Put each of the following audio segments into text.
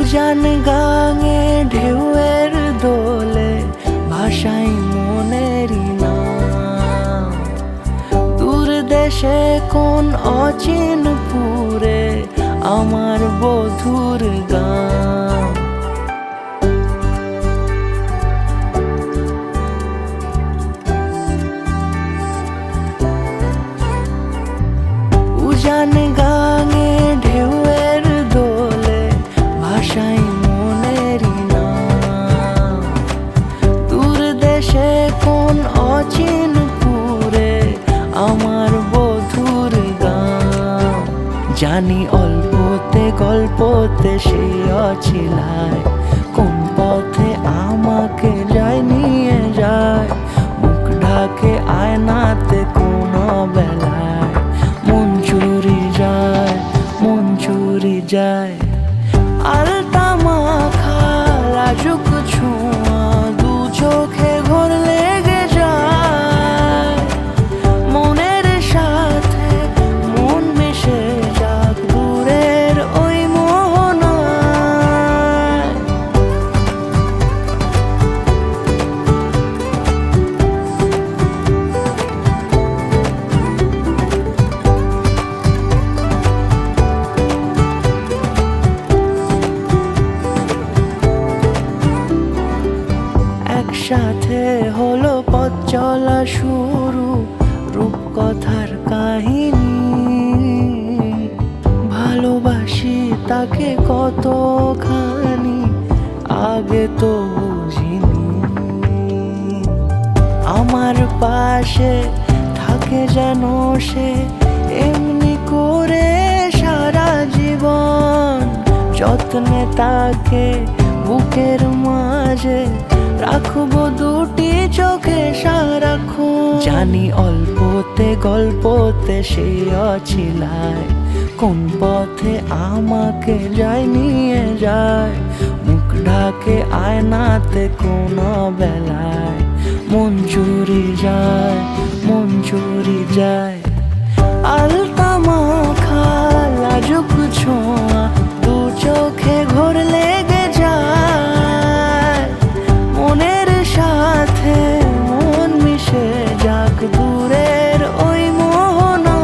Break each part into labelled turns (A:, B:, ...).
A: উজান গাঙে ঢেউয়ের দোলে ভাষাই মনেরই নাম। দূর দেশে কোন অচিন পুরে আমার বধুর গান। উজান গাঙে ঢেউয়ের দোলে ভাষাই মনেরই নাম। দূর দেশে কোন অচিন পুরে আমার বধুর গান। জানি অল্পতে গল্পতে সে অছিলায় কোন পথে আমাকে যায় নিয়ে যায়। মুখ ঢাকে আয়নাতে কোন বেলায় মন চুরি যায়, মন চুরি যায়। আলতা মাখা লাজুক ছোঁয়া দু চোখে ঘোর লেগে যায়। মনের সাথে মন মিশে যাক দূরের ওই মোহনায়। একসাথে হলো পথ চলা শুরু, রূপকথার কাহিনী। ভালোবাসি তাকে কতখানি আগে তো বুঝিনি। আমার পাশে থাকে যেন সে এমনি করে সারা জীবন। যত্নে তাকে বুকের মাঝে রাখবো দুটি চোখে সারাক্ষণ। জানি অল্পতে গল্পতে সে অছিলায় কোন পথে আমাকে যায় নিয়ে যায়। মুখ ঢাকে আয়নাতে কোন বেলায় মন চুরি যায়, মন চুরি যায়। আলতা মাখা লাজুক ছোঁয়া দু চোখে ঘোর লেগে যায়। মনের সাথে মন মিশে যাক দূরের ওই মোহনায়।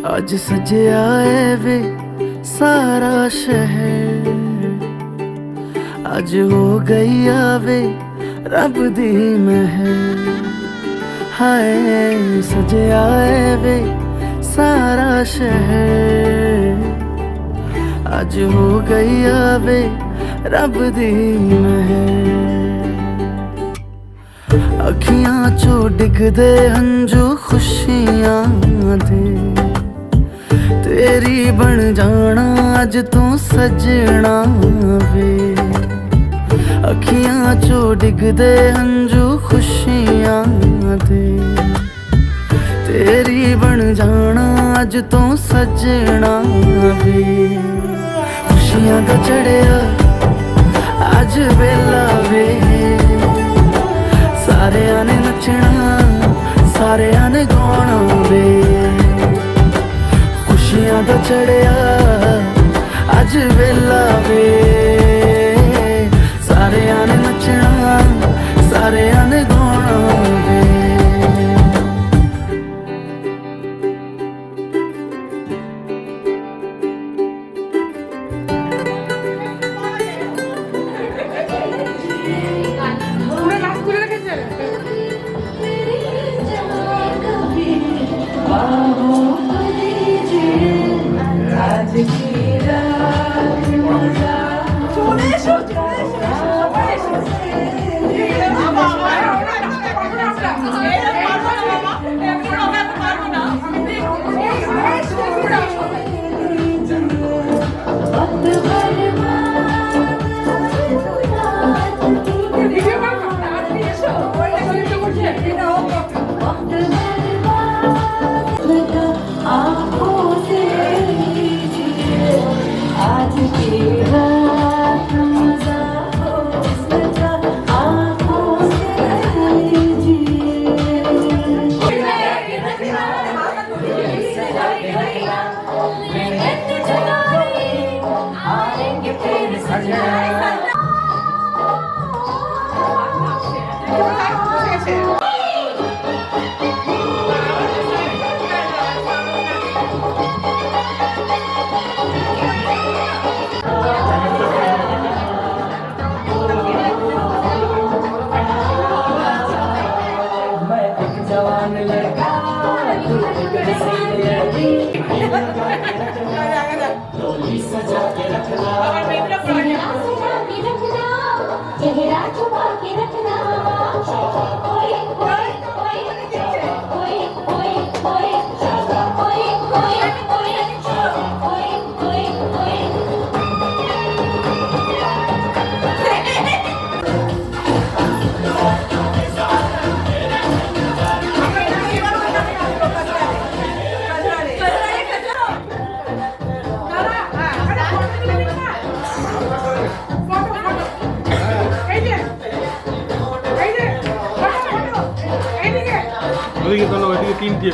A: आज सजे आए वे सारा शहर। आज हो गई आवे रब दी महर। हाय सजे आए वे सारा शहर। आज हो गई आवे रब दी महर। अखियां चो डिगदे हंजू खुशियां दे तेरी बन जाना अज तू सजना वे। अखियां चो डिगदे हंजू खुशियां दे तेरी बन जाना अज तो सजना वे खुशियां दा चढ़िया अज वेला वे सारियां ने नचना सारियां ने गाना वे खुशियां दा चढ़िया अज वेला वे सारियां ने नचना सारियां ने गाना वे
B: चेहरा छुपा के रखना कोई कोई कोई कोई कोई कोई कोई कोई कोई
C: ওদিকে তো ওইদিকে তিনটে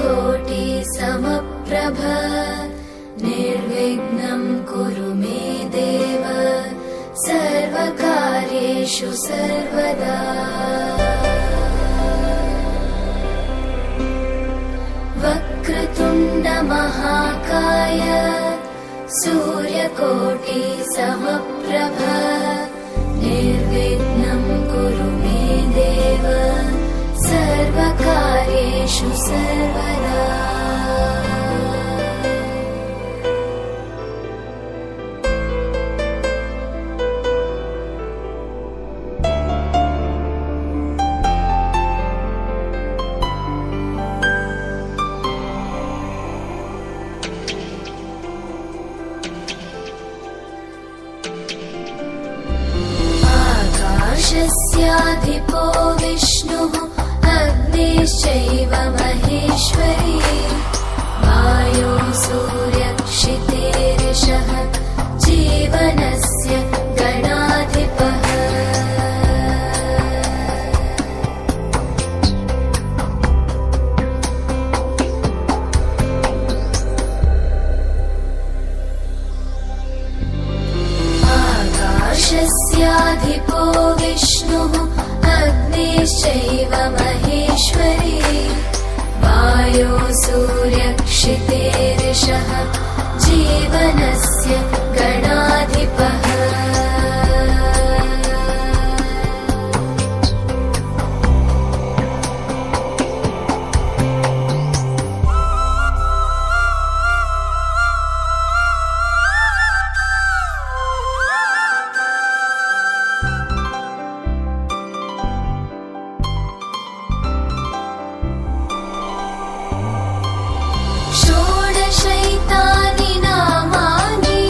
D: सूर्यकोटि समप्रभ निर्विघ्नं कुरु मे देव सर्वकार्येषु सर्वदा वक्रतुण्ड महाकाय सूर्यकोटि समप्रभ निर्विघ्नं कुरु मे देव सर्वकार्येषु सर्वदा आकाशस्याधिपो विष्णुः अग्निश्चैव महेश्वरी वायो सूर्यक्षितेरिषः जीवनस्य गणाधिपः आकाशस्याधिपो विष्णुः अग्निश्चैव महेश्वरी वायो सूर्यक्षितेरिषः जीवनस्य गणाधिपः षोडशैतानि नामानि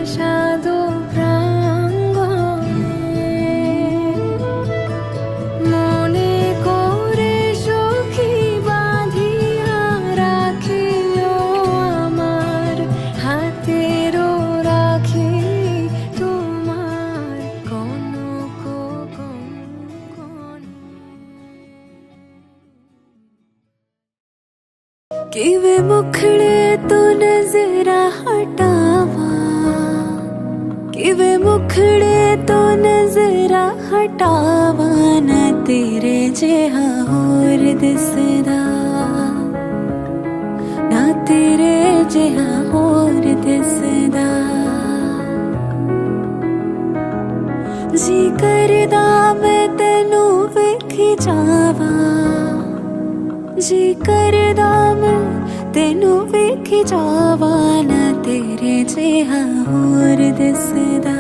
D: প্রাসাদ প্রাঙ্গণে মনে করে সখী বাঁধিয়া রাখিও আমার হাতের রাখি তোমার কনক কঙ্কণে। किवे मुखड़े तो नजरा हटावा, किवे मुखड़े तो नजरा हटावा ना तेरे जेहा होर दिसदा, ना तेरे जेहा होर दिसदा। जी करदा मैं तैनू वेखी जावा, जी करदा मैं तैनू वेखी जावा ना तेरे जेहा होर दिसदा।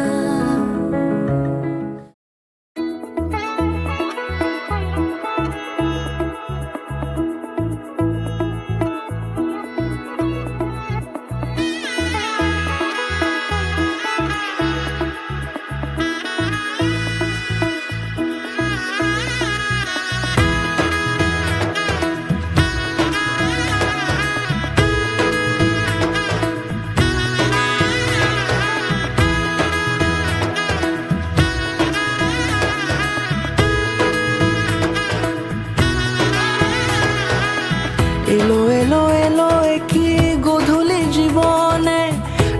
A: এলো এলো এলো কি গোধূলি জীবনে,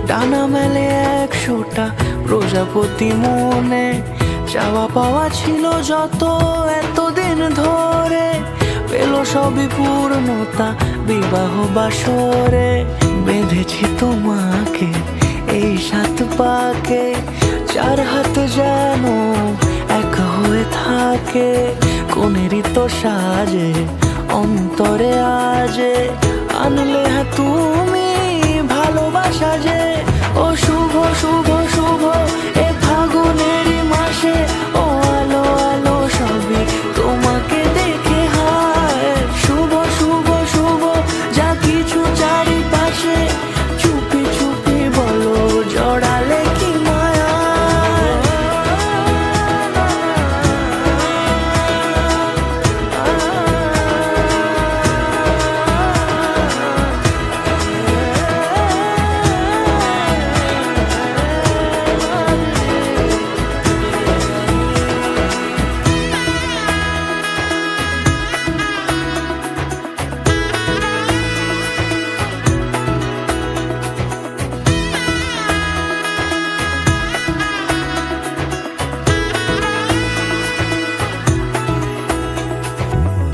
A: ডানা মেলে 100টা প্রজাপতি মনে। চাওয়া পাওয়া ছিল যত এতদিন ধরে, পেল সবই পূর্ণতা বিবাহ বাসরে। বেঁধেছি তোমাকে এই 7 পাকে, 4 হাত যেন এক হয়ে থাকে। কোনেরই তো সাজে অন্তরে আজে, আনলে হ্যাঁ তুমি ভালোবাসা যে। ও শুভ শুভ শুভ এ ফাগুনেরই মাসে, ও আলো আলো সবই তোমাকে দেখে হায়। শুভ শুভ শুভ যা কিছু চারিপাশে, চুপি চুপি বলো জড়ালে কি মায়া।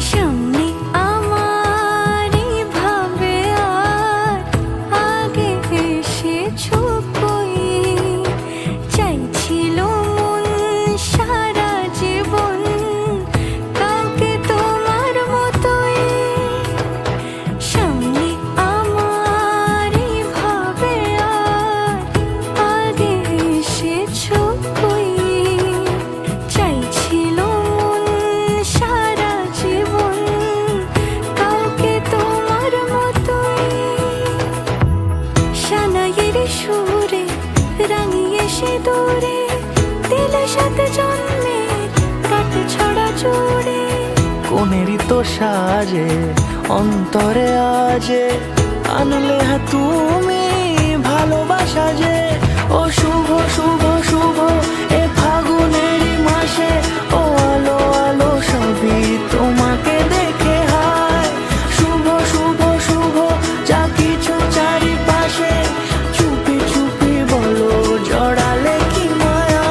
D: সামনে আমারই ভাবে আর আগে এসেছো কই, চাইছিল মন সারা জীবন কাউকে তোমার মতোই। সামনে আমারই ভাবে আর আগে এসেছো কই, চাইছিল মন সারা জীবন কাউকে তোমার মতোই। সানাইয়ের সুরে রাঙিয়ে সে দূরে, দিল 7 জন্মের কাট ছড়া জুড়ে।
A: কোনেরই তো সাজে অন্তরে আজে, আনলে হ্যাঁ তুমি ভালোবাসা যে। ও শুভ শুভ শুভ এ ফাগুনেরই মাসে, ও আলো আলো সবই তোমাকে দেখে হায়। শুভ শুভ শুভ যা কিছু চারিপাশে, চুপি চুপি বলো জড়ালে কি মায়া।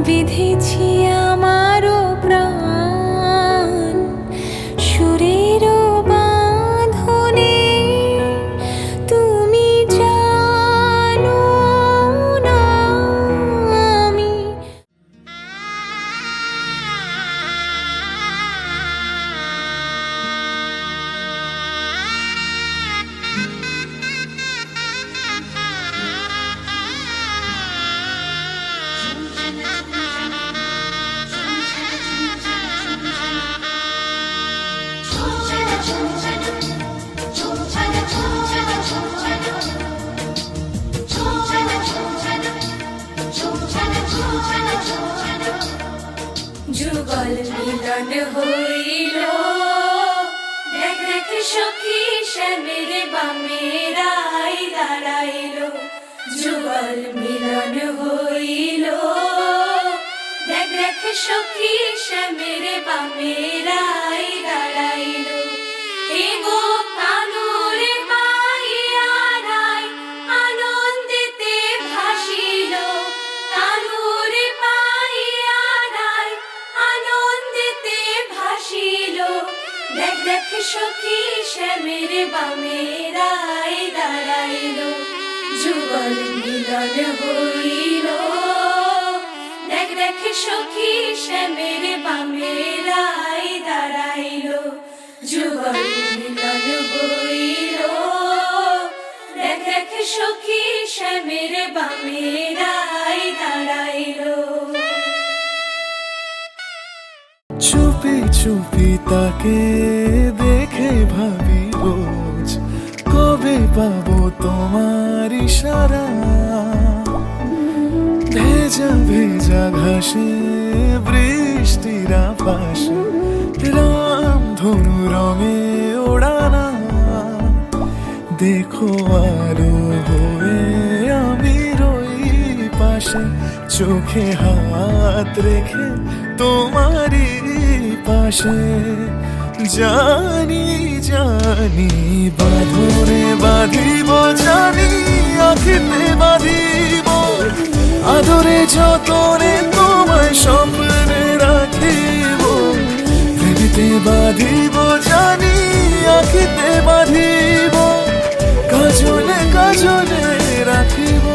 D: বিধেছি আমারও প্রাণ সুরের বাঁধনে, তুমি জানো না আমি যুগল মিলন হইল, দেখ দেখ সখী শ্যামের বামের আই দাঁড়াইল। যুগল মিলন হইল, দেখ দেখ সখী শ্যামের বামের আই দাঁড়াইল। এগো কানুরে পাইয়ারাই আনন্দেতে ভাসিল, কানুরে পাইয়ারাই আনন্দেতে ভাসিল। দেখ দেখ সখী শ্যামের বামের আই দাঁড়াইল। যুগল মিলন হইল, দেখ দেখ সখী শ্যামের বামের আই দাঁড়াইল। যুগল মিলন হইল, দেখ দেখ সখী শ্যামের বামের আই দাঁড়াইল।
A: চুপি চুপি তাকে দেখে ভাবি রোজ, কবে পাবো তোমার ইশারা। ভেজা ভেজা ঘাসে বৃষ্টির আভাসে রাম ধনু রঙে ওড়ানা। দেখো আলো হয়ে আমি রই পাশে, চোখে হাত রেখে তোমারই পাশে। জানি জানি বাঁধনে বাঁধিব, জানি আখিতে বাঁধিব, আদরে যতনে তোমায় স্বপ্নে রাখিব। প্রেমেতে বাঁধিব, জানি আখিতে বাঁধিব, কাজলে কাজলে রাখিব।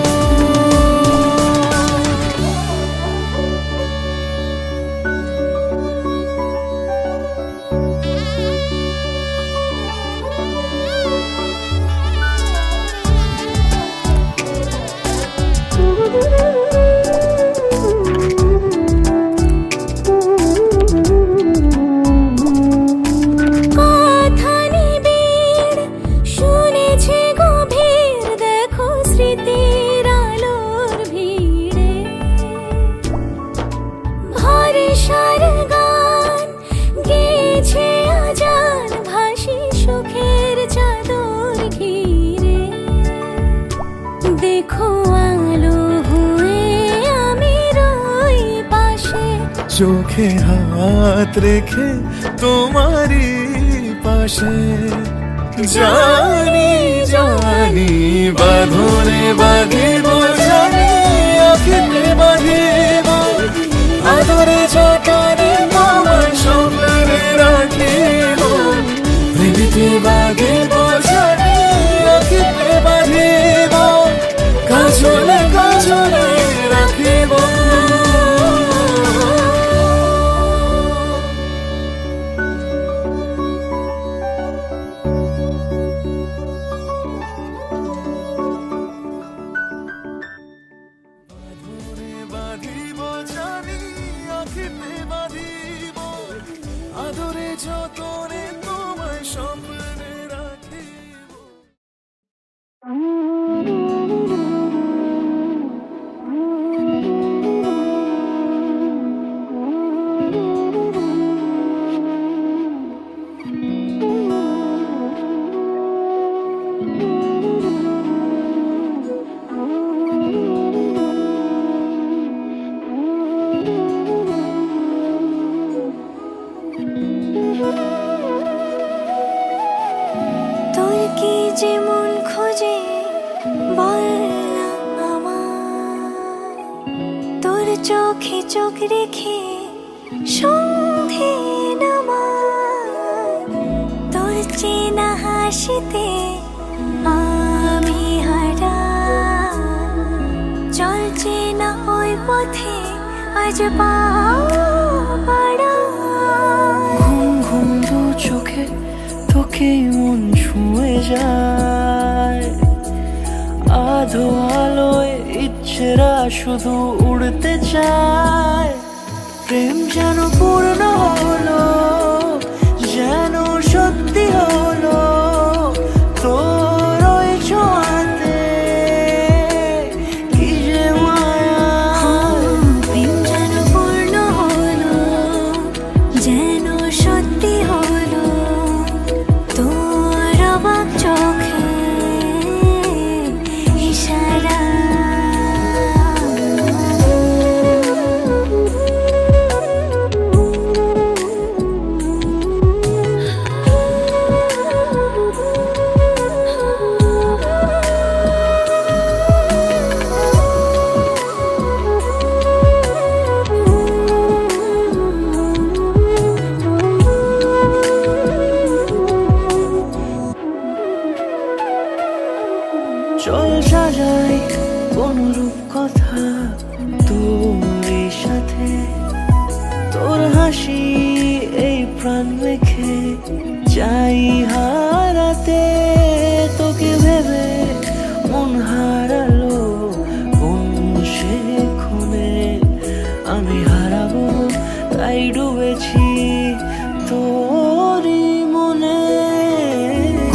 D: কথা নিবিড় শুনেছে গভীর, দেখো স্মৃতির আলোর ভিড়ে ভরসার গান গেয়েছে আজান, ভাসি সুখের চাদর ঘিরে। দেখো আলো হয়ে আমি রই পাশে,
A: চোখে হাত রেখে তোমারই পাশে। জানি জানি বাঁধনে বাঁধিব, জানি আখিতে বাঁধিব, আদরে যতনে তোমায় স্বপ্নে রাখিব। প্রেমেতে বাঁধিব, জানি আখিতে বাঁধিব, কাজলে কাজলে রাখিব। বাঁধিব, জানি আখিতে বাঁধিব, আদরে যতনে তোমায় স্বপ্নে রাখিব।
D: তোর কি যে মন খোঁজে বল না আমায়, তোর চোখে চোখ রেখে সন্ধে নামায়, তোর চেনা হাসিতে আমি হারা। চল চেনা ওই পথে আজ পা বাড়ায়।
A: ঘুম ঘুম দু চোখে তোকে মন ছুঁয়ে যায়, আধো আলোয় ইচ্ছেরা শুধু উড়তে চায়। প্রেম যেন পূর্ণ হলো, যেন সত্যি হলো তোর ওই ছোঁয়াতে, কি যে মায়া।
D: প্রেম যেন পূর্ণ হলো, যেন সত্যি হলো তোর অবাক চোখে ইশারা।
A: চল সাজাই কোনরূপ কথা তোর সাথে, তোর হাসি এই প্রাণ রেখে চাই হারাতে। তোকে ভেবে মন হারালো কোন সে খুনে, আমি হারাবো তাই ডুবেছি তোরই মনে।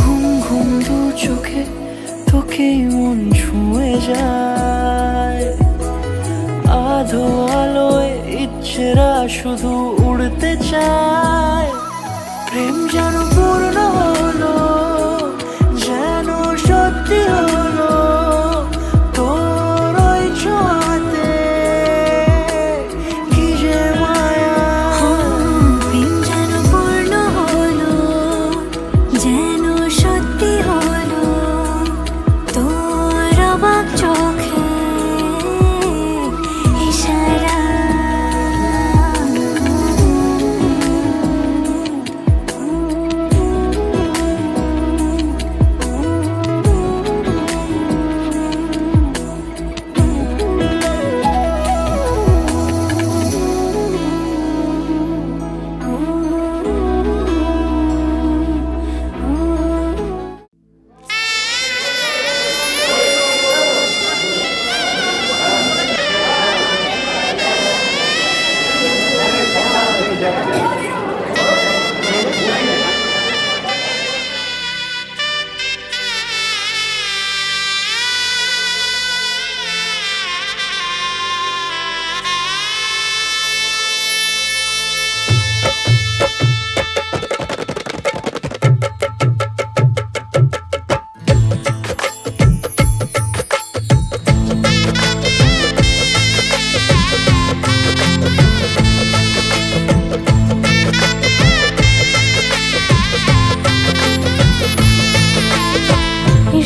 A: ঘুম ঘুম দু চোখে তোকে মন ছুঁয়ে যায়, আধো আলোয় ইচ্ছেরা শুধু উড়তে চায়। প্রেম যেন পূর্ণ হলো, যেন সত্যি হলো তোর ওই ছোঁয়াতে, কি যে মায়া।
D: প্রেম যেন পূর্ণ হলো, যেন সত্যি হলো তোর অবাক চোখে ইশারা।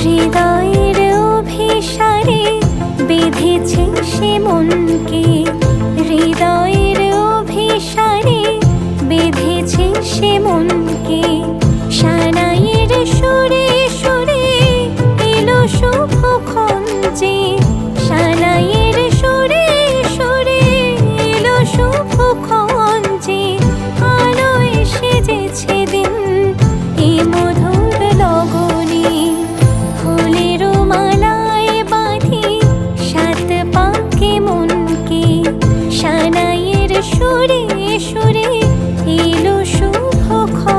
D: হৃদয়ের অভিসারে বেঁধেছে সে মনকে, হৃদয়ের অভিসারে বেঁধেছে সে মনকে। সানাইয়ের সুরে সুরে এলো শুভক্ষণ যে, সানাইয়ের সুরে সুরে এলো শুভক্ষণ যে। আলোয় সেজেছে দিন এ মধুর লগনে, ফুলের মালায় বাঁধি সাত পাকে মনকে। সানাইয়ের সুরে সুরে এলো শুভক্ষণ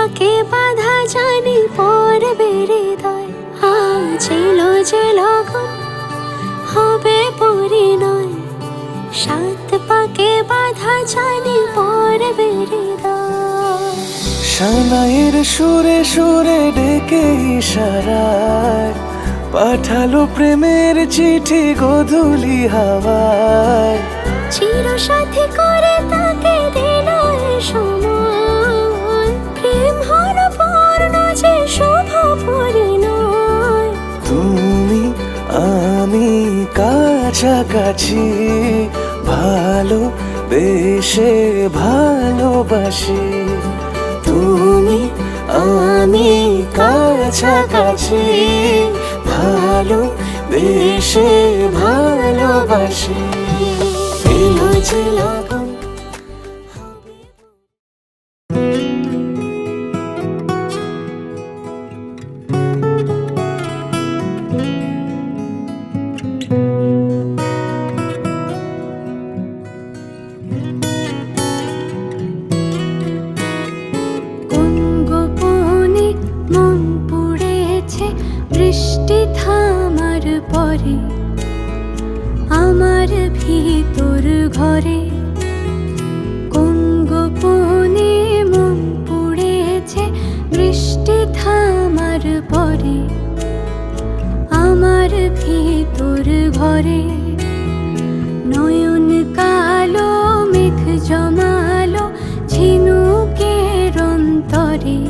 D: পাকে বাধা জানি পড়বে হৃদয়। আজ এলো যে লগন হবে পরিণয়, সাত পাকে বাধা জানি পড়বে হৃদয়।
A: সানাইয়ের সুরে সুরে ডেকে ইশারায় পাঠালো প্রেমের চিঠি গোধূলি হাওয়ায়।
D: চির সাথী করে তাকে দিল এ সময়, প্রেম হলো পূর্ণ যে শুভ পরিণয়।
A: তুমি আমি কাছাকাছি, ভালো বেশে ভালোবাসি।
D: তুমি
A: আমি কাছাকাছি, ভালো বেশে ভালোবাসি। এলো যে লগন
D: কোন গোপনে মন পুড়েছে বৃষ্টি থামার পরে, আমার ভিতর ঘরে। কোন গোপনে মন পুড়েছে বৃষ্টি থামার পরে, আমার ভিতর ঘরে। নয়ন কালো মেঘ জমালো ঝিনুকের অন্তরে,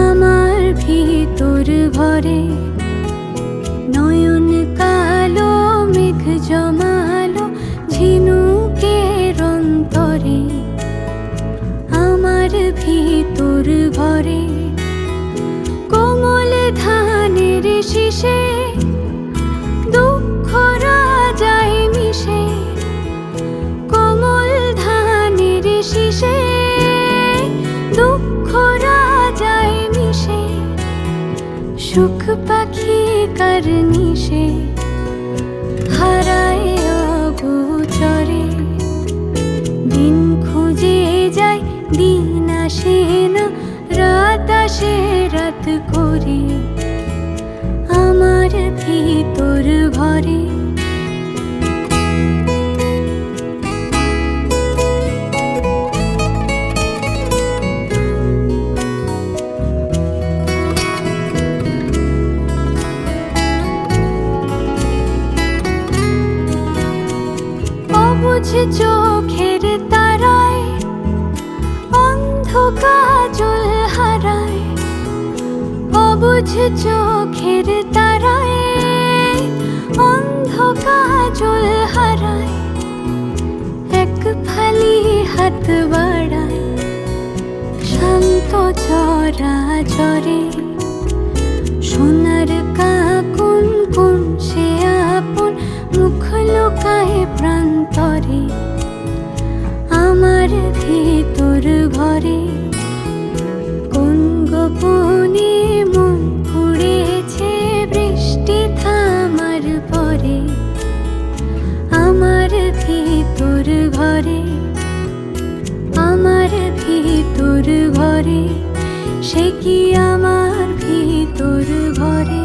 D: আমার ভিতর ঘরে। নয়ন কালো মেঘ জমালো ঝিনুকের অন্তরে, আমার ভিতর ঘরে। কোমল ধানের শীষে দুঃখ রাজায় মিশে, কোমল ধানের শীষে দুঃখ রাজায় মিশে। সুখ পাখি কার নিশে হারায় অগোচরে। দিন খুঁজে যায় দিন আসে না, রাত আসে রাত করে, আমার ভিতর ঘরে। অবুঝ চোখের তারায় অন্ধ কাজল হারায়, অবুঝ চোখের তারায় অন্ধ কাজল হারায়। এক ফালি হাত বাড়ায় শান্ত চরাচরে, সোনার কাকুন কোন সে আপন মুখ লুকায় প্রান্তরে, আমার ভিতর ঘরে। কোন গোপনে মন পুড়েছে বৃষ্টি থামার পরে, আমার ভিতর ঘরে। আমার ভিতর ঘরে, সে কি আমার ভিতর ঘরে।